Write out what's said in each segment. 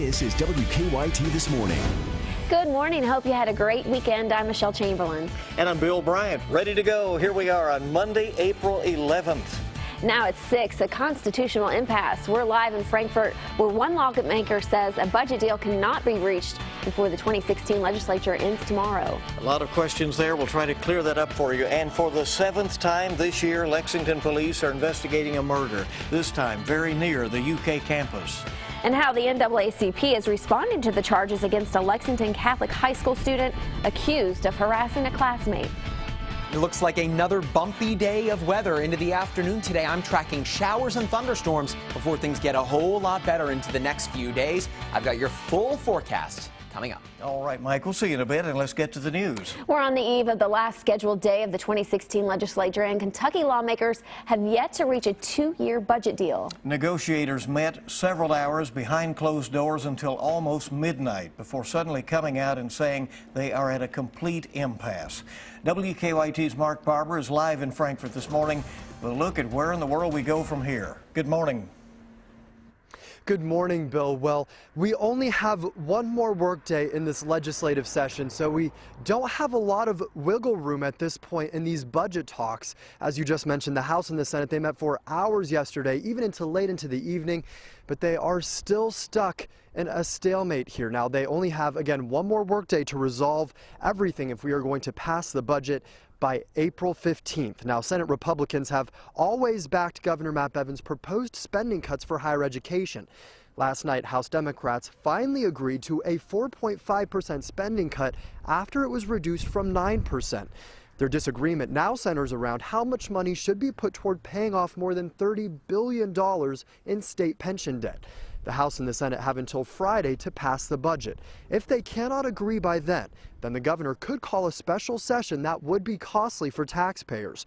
This is WKYT This Morning. Good morning. Hope you had a great weekend. I'm Michelle Chamberlain. And I'm Bill Bryant. Ready to go. Here we are on Monday, April 11th. Now it's 6, a constitutional impasse. We're live in Frankfort, where one lawmaker says a budget deal cannot be reached before the 2016 legislature ends tomorrow. A lot of questions there. We'll try to clear that up for you. And for the 7th time this year, Lexington police are investigating a murder, this time very near the UK campus. And how the NAACP is responding to the charges against a Lexington Catholic high school student accused of harassing a classmate. It looks like another bumpy day of weather into the afternoon today. I'm tracking showers and thunderstorms before things get a whole lot better into the next few days. I've got your full forecast coming up. All right, Mike, we'll see you in a bit, and let's get to the news. We're on the eve of the last scheduled day of the 2016 legislature, and Kentucky lawmakers have yet to reach a 2-year budget deal. Negotiators met several hours behind closed doors until almost midnight before suddenly coming out and saying they are at a complete impasse. WKYT's Mark Barber is live in Frankfort this morning with a look at where in the world we go from here. Good morning. Good morning, Bill. Well, we only have one more workday in this legislative session, so we don't have a lot of wiggle room at this point in these budget talks. As you just mentioned, the House and the Senate, they met for hours yesterday, even until late into the evening, but they are still stuck in a stalemate here. Now, they only have, again, one more workday to resolve everything if we are going to pass the budget by April 15th. Now, Senate Republicans have always backed Governor Matt Bevin's proposed spending cuts for higher education. Last night, House Democrats finally agreed to a 4.5% spending cut after it was reduced from 9%. Their disagreement now centers around how much money should be put toward paying off more than $30 billion in state pension debt. The House and the Senate have until Friday to pass the budget. If they cannot agree by then the governor could call a special session that would be costly for taxpayers.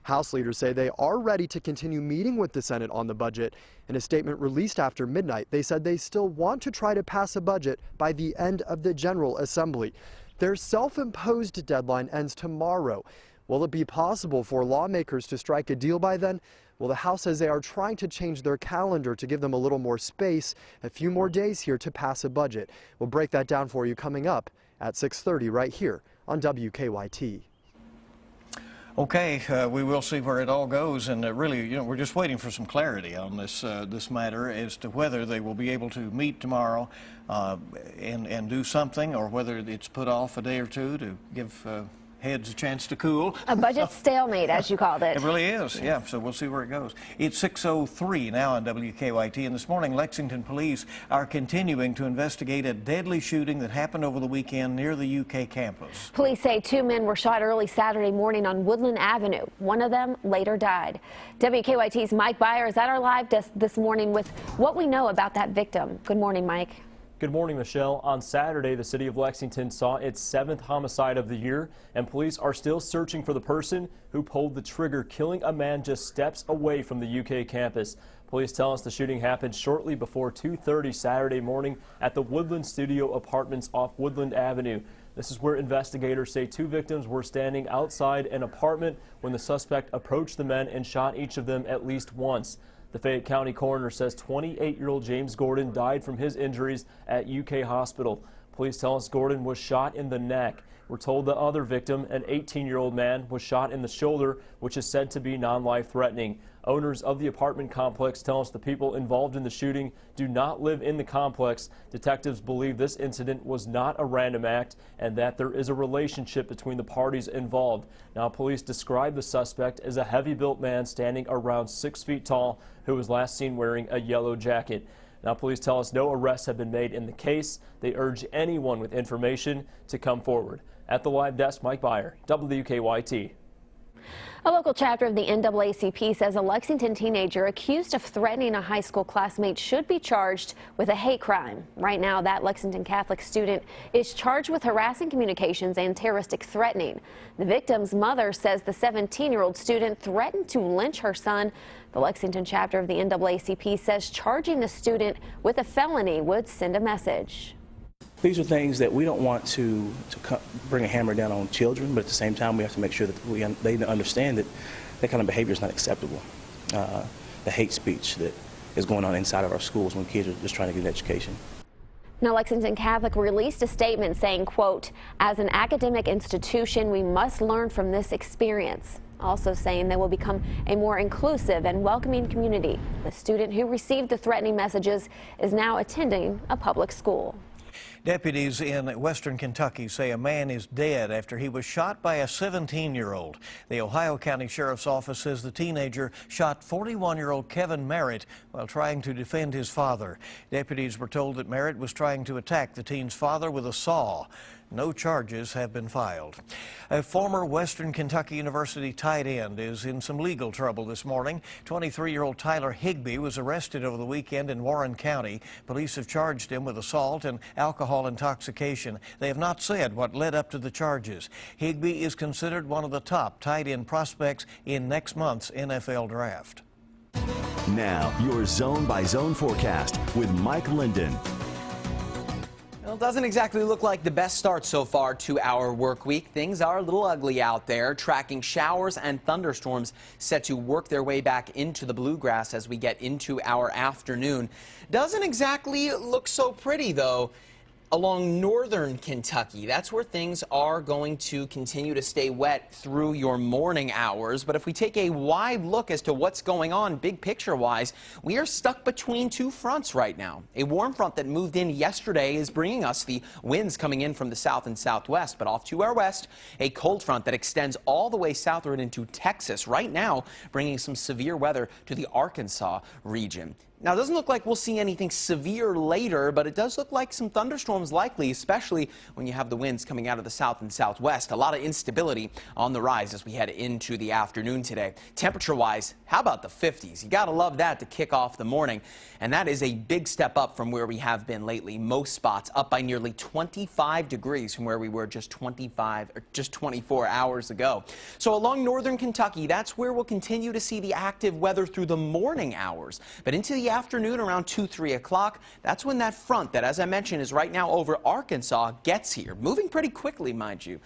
House leaders say they are ready to continue meeting with the Senate on the budget. In a statement released after midnight, they said they still want to try to pass a budget by the end of the General Assembly. Their self-imposed deadline ends tomorrow. Will it be possible for lawmakers to strike a deal by then? Well, the House says they are trying to change their calendar to give them a little more space, a few more days here to pass a budget. We'll break that down for you coming up at 6:30 right here on WKYT. Okay, we will see where it all goes, and really, we're just waiting for some clarity on this matter as to whether they will be able to meet tomorrow and do something, or whether it's put off a day or two to give heads a chance to cool. A budget stalemate, as you called it. It really is, yeah, so we'll see where it goes. It's 6:03 now on WKYT, and this morning Lexington police are continuing to investigate a deadly shooting that happened over the weekend near the UK campus. Police say 2 men were shot early Saturday morning on Woodland Avenue. One of them later died. WKYT's Mike Byer is at our live desk this morning with what we know about that victim. Good morning, Mike. Good morning, Michelle. On Saturday, the city of Lexington saw its 7th homicide of the year, and police are still searching for the person who pulled the trigger, killing a man just steps away from the UK campus. Police tell us the shooting happened shortly before 2:30 Saturday morning at the Woodland Studio Apartments off Woodland Avenue. This is where investigators say 2 victims were standing outside an apartment when the suspect approached the men and shot each of them at least once. The Fayette County coroner says 28-year-old James Gordon died from his injuries at UK Hospital. Police tell us Gordon was shot in the neck. We're told the other victim, an 18-year-old man, was shot in the shoulder, which is said to be non-life threatening. Owners of the apartment complex tell us the people involved in the shooting do not live in the complex. Detectives believe this incident was not a random act and that there is a relationship between the parties involved. Now, police describe the suspect as a heavy-built man standing around 6 feet tall who was last seen wearing a yellow jacket. Now, police tell us no arrests have been made in the case. They urge anyone with information to come forward. At the live desk, Mike Byer, WKYT. A local chapter of the NAACP says a Lexington teenager accused of threatening a high school classmate should be charged with a hate crime. Right now, that Lexington Catholic student is charged with harassing communications and terroristic threatening. The victim's mother says the 17-year-old student threatened to lynch her son. The Lexington chapter of the NAACP says charging the student with a felony would send a message. These are things that we don't want to bring a hammer down on children, but at the same time we have to make sure that they understand that that kind of behavior is not acceptable. The hate speech that is going on inside of our schools when kids are just trying to get an education. Now, Lexington Catholic released a statement saying, quote, "As an academic institution, we must learn from this experience." Also saying they will become a more inclusive and welcoming community. The student who received the threatening messages is now attending a public school. Deputies in western Kentucky say a man is dead after he was shot by a 17-year-old. The Ohio County Sheriff's Office says the teenager shot 41-year-old Kevin Merritt while trying to defend his father. Deputies were told that Merritt was trying to attack the teen's father with a saw. No charges have been filed. A former Western Kentucky University tight end is in some legal trouble this morning. 23-year-old Tyler Higbee was arrested over the weekend in Warren County. Police have charged him with assault and alcohol intoxication. They have not said what led up to the charges. Higbee is considered one of the top tight end prospects in next month's NFL draft. Now, your zone-by-zone forecast with Mike Linden. Well, it doesn't exactly look like the best start so far to our work week. Things are a little ugly out there, tracking showers and thunderstorms set to work their way back into the bluegrass as we get into our afternoon. Doesn't exactly look so pretty, though, along northern Kentucky. That's where things are going to continue to stay wet through your morning hours. But if we take a wide look as to what's going on big picture wise, we are stuck between two fronts right now. A warm front that moved in yesterday is bringing us the winds coming in from the south and southwest, but off to our west, a cold front that extends all the way southward into Texas right now, bringing some severe weather to the Arkansas region. Now, it doesn't look like we'll see anything severe later, but it does look like some thunderstorms likely, especially when you have the winds coming out of the south and southwest. A lot of instability on the rise as we head into the afternoon today. Temperature-wise, how about the 50s? You got to love that to kick off the morning. And that is a big step up from where we have been lately. Most spots up by nearly 25 degrees from where we were just 24 hours ago. So along northern Kentucky, that's where we'll continue to see the active weather through the morning hours. But into the afternoon around 2-3 o'clock, that's when that front that, as I mentioned, is right now over Arkansas gets here. Moving pretty quickly, mind you.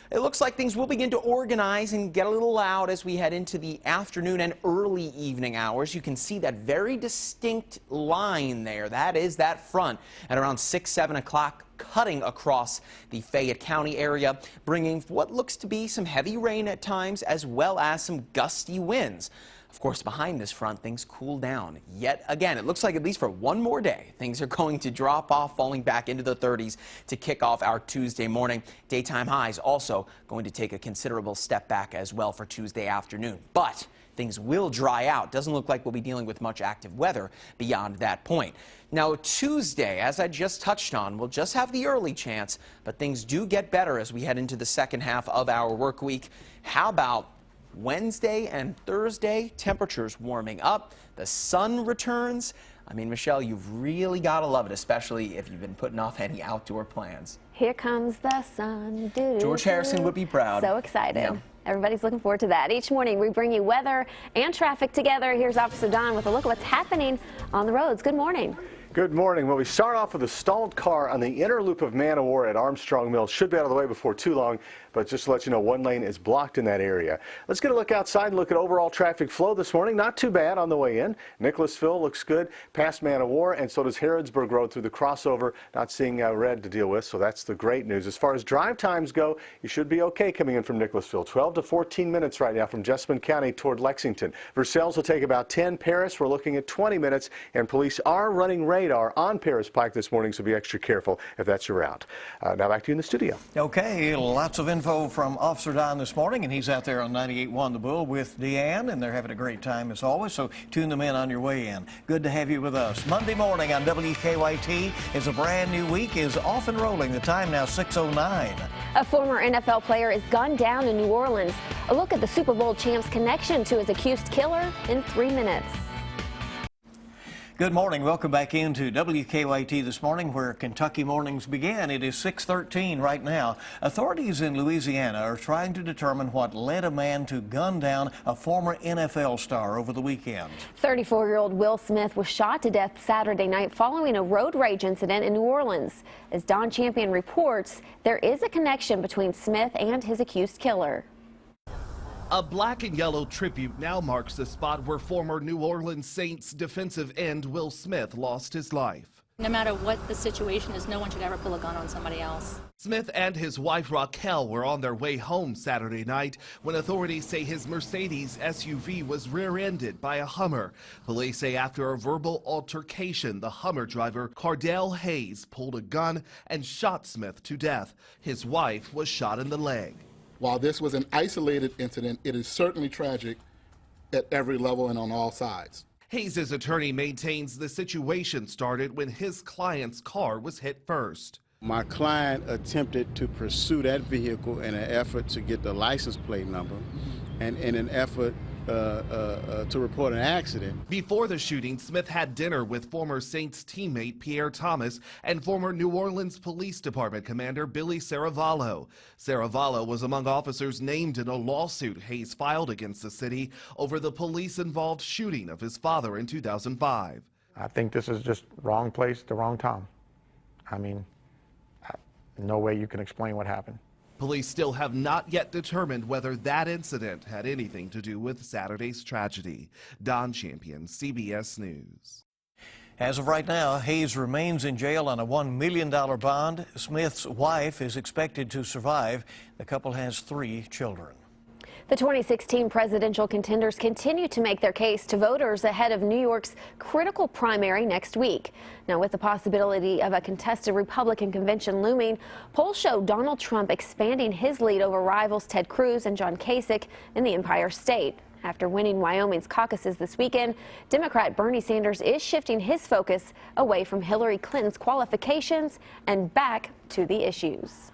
It looks like things will begin to organize and get a little loud as we head into the afternoon and early evening hours. You can see that very distinct line there. That is that front at around 6-7 o'clock, cutting across the Fayette County area, bringing what looks to be some heavy rain at times as well as some gusty winds. Of course, behind this front, things cool down. Yet again, it looks like at least for one more day, things are going to drop off, falling back into the 30s to kick off our Tuesday morning. Daytime highs also going to take a considerable step back as well for Tuesday afternoon. But things will dry out. Doesn't look like we'll be dealing with much active weather beyond that point. Now, Tuesday, as I just touched on, we'll just have the early chance, but things do get better as we head into the second half of our work week. How about Wednesday and Thursday, temperatures warming up, the sun returns. I mean, Michelle, you've really got to love it, especially if you've been putting off any outdoor plans. Here comes the sun. George Harrison would be proud. So excited. Yeah. Everybody's looking forward to that. Each morning we bring you weather and traffic together. Here's Officer Don with a look at what's happening on the roads. Good morning. Good morning. Well, we start off with a stalled car on the inner loop of Man o' War at Armstrong Mills. Should be out of the way before too long, but just to let you know, one lane is blocked in that area. Let's get a look outside and look at overall traffic flow this morning. Not too bad on the way in. Nicholasville looks good past Man o' War, and so does Harrodsburg Road through the crossover. Not seeing red to deal with, so that's the great news. As far as drive times go, you should be okay coming in from Nicholasville. 12 to 14 minutes right now from Jessamine County toward Lexington. Versailles will take about 10. Paris, we're looking at 20 minutes, and police are running radar on Paris Pike this morning, so be extra careful if that's your route. Now back to you in the studio. Okay, lots of info from Officer Don this morning, and he's out there on 98.1 The Bull with Deanne, and they're having a great time as always, so tune them in on your way in. Good to have you with us. Monday morning on WKYT is a brand new week, is off and rolling. The time now 6:09. A former NFL player is gunned down in New Orleans. A look at the Super Bowl champ's connection to his accused killer in 3 minutes. Good morning. Welcome back into WKYT this morning, where Kentucky mornings begin. It is 6:13 right now. Authorities in Louisiana are trying to determine what led a man to gun down a former NFL star over the weekend. 34-year-old Will Smith was shot to death Saturday night following a road rage incident in New Orleans. As Don Champion reports, there is a connection between Smith and his accused killer. A black and yellow tribute now marks the spot where former New Orleans Saints defensive end Will Smith lost his life. No matter what the situation is, no one should ever pull a gun on somebody else. Smith and his wife Raquel were on their way home Saturday night when authorities say his Mercedes SUV was rear-ended by a Hummer. Police say after a verbal altercation, the Hummer driver, Cardell Hayes, pulled a gun and shot Smith to death. His wife was shot in the leg. While this was an isolated incident, it is certainly tragic at every level and on all sides. Hayes' attorney maintains the situation started when his client's car was hit first. My client attempted to pursue that vehicle in an effort to get the license plate number and in an effort to report an accident. Before the shooting, Smith had dinner with former Saints teammate Pierre Thomas and former New Orleans Police Department Commander Billy Saravallo. Saravallo was among officers named in a lawsuit Hayes filed against the city over the police-involved shooting of his father in 2005. I think this is just wrong place, the wrong time. I mean, no way you can explain what happened. Police still have not yet determined whether that incident had anything to do with Saturday's tragedy. Don Champion, CBS News. As of right now, Hayes remains in jail on a $1 million bond. Smith's wife is expected to survive. The couple has 3 children. The 2016 presidential contenders continue to make their case to voters ahead of New York's critical primary next week. Now, with the possibility of a contested Republican convention looming, polls show Donald Trump expanding his lead over rivals Ted Cruz and John Kasich in the Empire State. After winning Wyoming's caucuses this weekend, Democrat Bernie Sanders is shifting his focus away from Hillary Clinton's qualifications and back to the issues.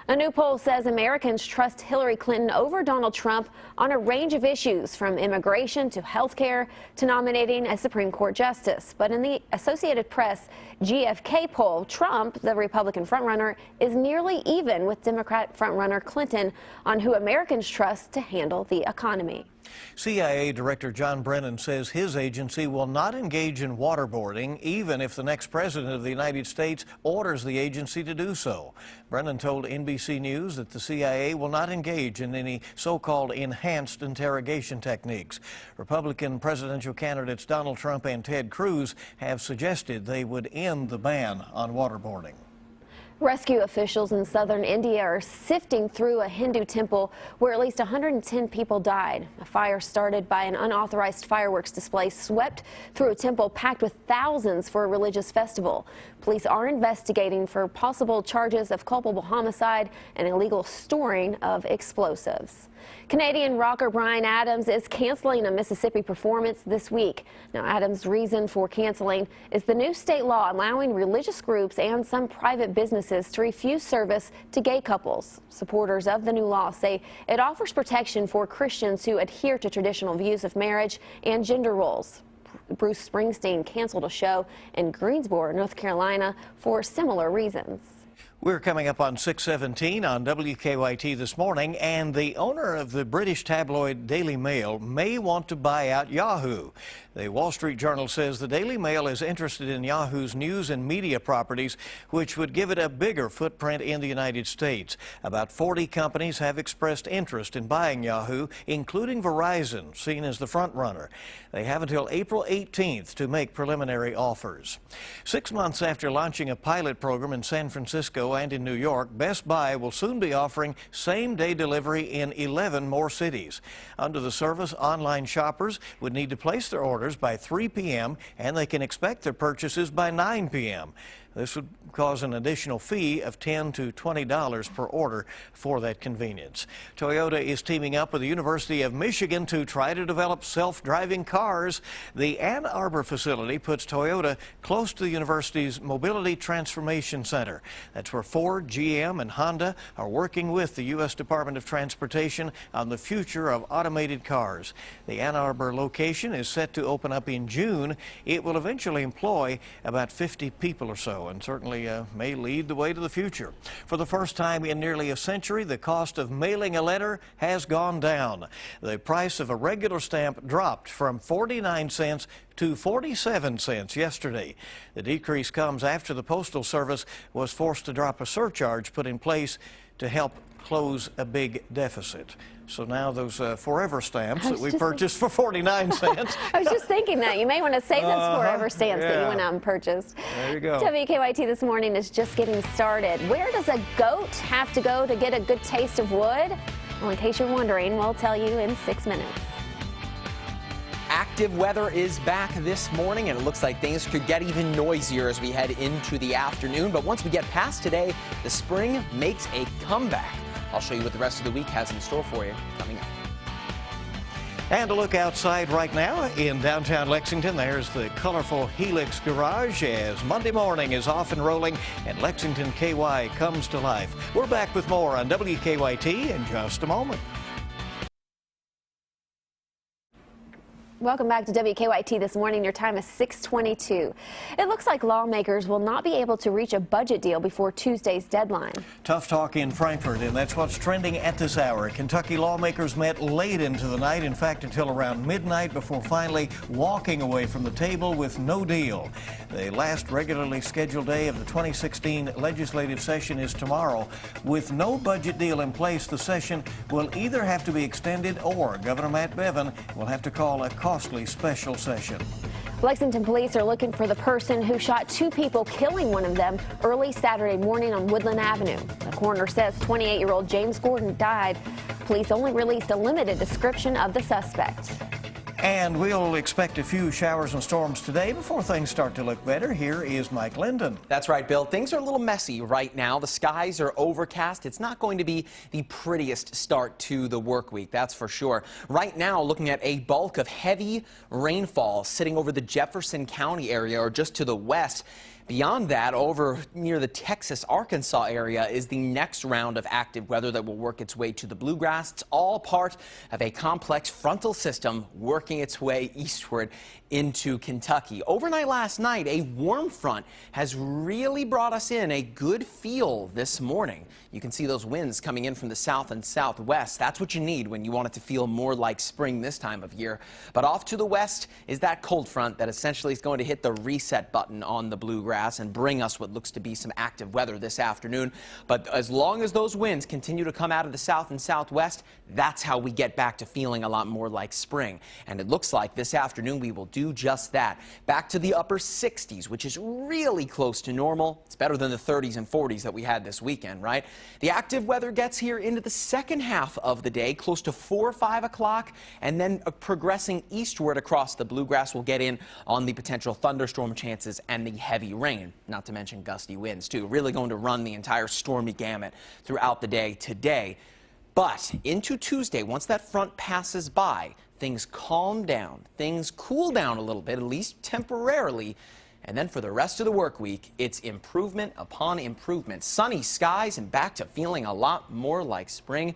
A new poll says Americans trust Hillary Clinton over Donald Trump on a range of issues, from immigration to health care to nominating a Supreme Court justice. But in the Associated Press GFK poll, Trump, the Republican frontrunner, is nearly even with Democrat frontrunner Clinton on who Americans trust to handle the economy. CIA Director John Brennan says his agency will not engage in waterboarding, even if the next president of the United States orders the agency to do so. Brennan told NBC News that the CIA will not engage in any so-called enhanced interrogation techniques. Republican presidential candidates Donald Trump and Ted Cruz have suggested they would end the ban on waterboarding. Rescue officials in southern India are sifting through a Hindu temple where at least 110 people died. A fire started by an unauthorized fireworks display swept through a temple packed with thousands for a religious festival. Police are investigating for possible charges of culpable homicide and illegal storing of explosives. Canadian rocker Bryan Adams is canceling a Mississippi performance this week. Now, Adams' reason for canceling is the new state law allowing religious groups and some private businesses to refuse service to gay couples. Supporters of the new law say it offers protection for Christians who adhere to traditional views of marriage and gender roles. Bruce Springsteen canceled a show in Greensboro, North Carolina, for similar reasons. We're coming up on 6:17 on WKYT this morning, and the owner of the British tabloid Daily Mail may want to buy out Yahoo. The Wall Street Journal says the Daily Mail is interested in Yahoo's news and media properties, which would give it a bigger footprint in the United States. About 40 companies have expressed interest in buying Yahoo, including Verizon, seen as the front runner. They have until April 18th to make preliminary offers. 6 months after launching a pilot program in San Francisco and in New York, Best Buy will soon be offering same-day delivery in 11 more cities. Under the service, online shoppers would need to place their orders by 3 p.m. and they can expect their purchases by 9 p.m. This would cause an additional fee of $10 to $20 per order for that convenience. Toyota is teaming up with the University of Michigan to try to develop self-driving cars. The Ann Arbor facility puts Toyota close to the university's Mobility Transformation Center. That's where Ford, GM, and Honda are working with the U.S. Department of Transportation on the future of automated cars. The Ann Arbor location is set to open up in June. It will eventually employ about 50 people or so, and certainly may lead the way to the future. For the first time in nearly a century, the cost of mailing a letter has gone down. The price of a regular stamp dropped from 49 cents to 47 cents yesterday. The decrease comes after the Postal Service was forced to drop a surcharge put in place to help close a big deficit. So now those forever stamps that we purchased for 49 cents. I was just thinking that. You may want to save those forever stamps that you went out and purchased. There you go. WKYT This Morning is just getting started. Where does a goat have to go to get a good taste of wood? Well, in case you're wondering, we'll tell you in 6 minutes. Active weather is back this morning, and it looks like things could get even noisier as we head into the afternoon. But once we get past today, the spring makes a comeback. I'll show you what the rest of the week has in store for you coming up. And a look outside right now in downtown Lexington. There's the colorful Helix Garage as Monday morning is off and rolling and Lexington KY comes to life. We're back with more on WKYT in just a moment. Welcome back to WKYT This Morning. Your time is 6:22. It looks like lawmakers will not be able to reach a budget deal before Tuesday's deadline. Tough talk in Frankfort, and that's what's trending at this hour. Kentucky lawmakers met late into the night, in fact until around midnight, before finally walking away from the table with no deal. The last regularly scheduled day of the 2016 legislative session is tomorrow. With no budget deal in place, the session will either have to be extended or Governor Matt Bevin will have to call a costly special session. Lexington police are looking for the person who shot 2 people, killing one of them early Saturday morning on Woodland Avenue. The coroner says 28-year-old James Gordon died. Police only released a limited description of the suspect. And we'll expect a few showers and storms today before things start to look better. Here is Mike Linden. That's right, Bill. Things are a little messy right now. The skies are overcast. It's not going to be the prettiest start to the work week, that's for sure. Right now, looking at a bulk of heavy rainfall sitting over the Jefferson County area or just to the west. Beyond that, over near the Texas-Arkansas area is the next round of active weather that will work its way to the bluegrass. It's all part of a complex frontal system working its way eastward into Kentucky. Overnight last night, a warm front has really brought us in a good feel this morning. You can see those winds coming in from the south and southwest. That's what you need when you want it to feel more like spring this time of year. But off to the west is that cold front that essentially is going to hit the reset button on the bluegrass and bring us what looks to be some active weather this afternoon. But as long as those winds continue to come out of the south and southwest, that's how we get back to feeling a lot more like spring. And it looks like this afternoon we will do just that. Back to the upper 60s, which is really close to normal. It's better than the 30s and 40s that we had this weekend, right? The active weather gets here into the second half of the day, close to 4 or 5 o'clock, and then progressing eastward across the bluegrass will get in on the potential thunderstorm chances and the heavy rain, not to mention gusty winds too. Really going to run the entire stormy gamut throughout the day today. But into Tuesday, once that front passes by, things calm down, things cool down a little bit, at least temporarily. And then for the rest of the work week, it's improvement upon improvement. Sunny skies and back to feeling a lot more like spring.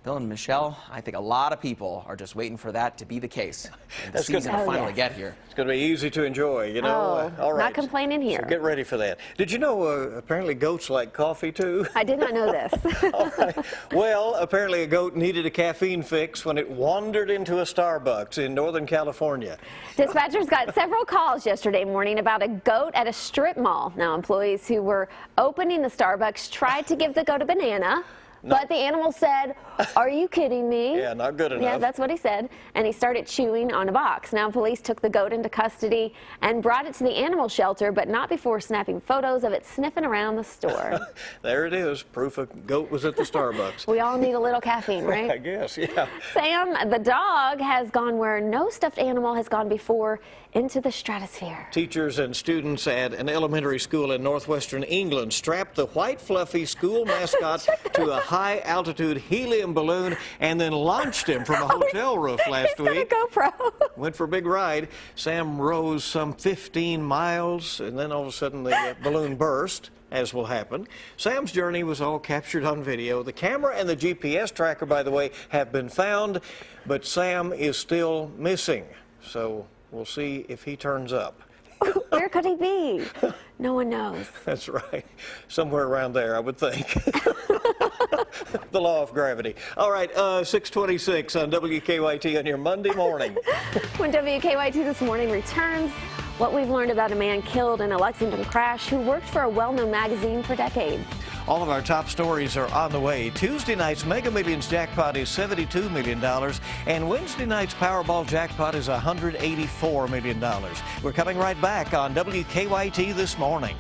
Bill and Michelle, I think a lot of people are just waiting for that to be the case. And the season to finally get here. It's going to be easy to enjoy, you know. All right. Not complaining here. So get ready for that. Did you know apparently goats like coffee too? I did not know this. All right. Well, apparently a goat needed a caffeine fix when it wandered into a Starbucks in Northern California. Dispatchers got several calls yesterday morning about a goat at a strip mall. Now, employees who were opening the Starbucks tried to give the goat a banana. No. But the animal said, "Are you kidding me?" Yeah, not good enough. Yeah, that's what he said. And he started chewing on a box. Now, police took the goat into custody and brought it to the animal shelter, but not before snapping photos of it sniffing around the store. There it is. Proof a goat was at the Starbucks. We all need a little caffeine, right? I guess, yeah. Sam, the dog, has gone where no stuffed animal has gone before, into the stratosphere. Teachers and students at an elementary school in northwestern England strapped the white fluffy school mascot to a high-altitude helium balloon and then launched him from a hotel roof last week. GoPro. Went for a big ride. Sam rose some 15 miles, and then all of a sudden the balloon burst, as will happen. Sam's journey was all captured on video. The camera and the GPS tracker, by the way, have been found, but Sam is still missing. So we'll see if he turns up. Where could he be? No one knows. That's right. Somewhere around there, I would think. The law of gravity. All right, 6:26 on WKYT on your Monday morning. When WKYT This Morning returns, what we've learned about a man killed in a Lexington crash who worked for a well-known magazine for decades. All of our top stories are on the way. Tuesday night's Mega Millions jackpot is $72 million, and Wednesday night's Powerball jackpot is $184 million. We're coming right back on WKYT This Morning.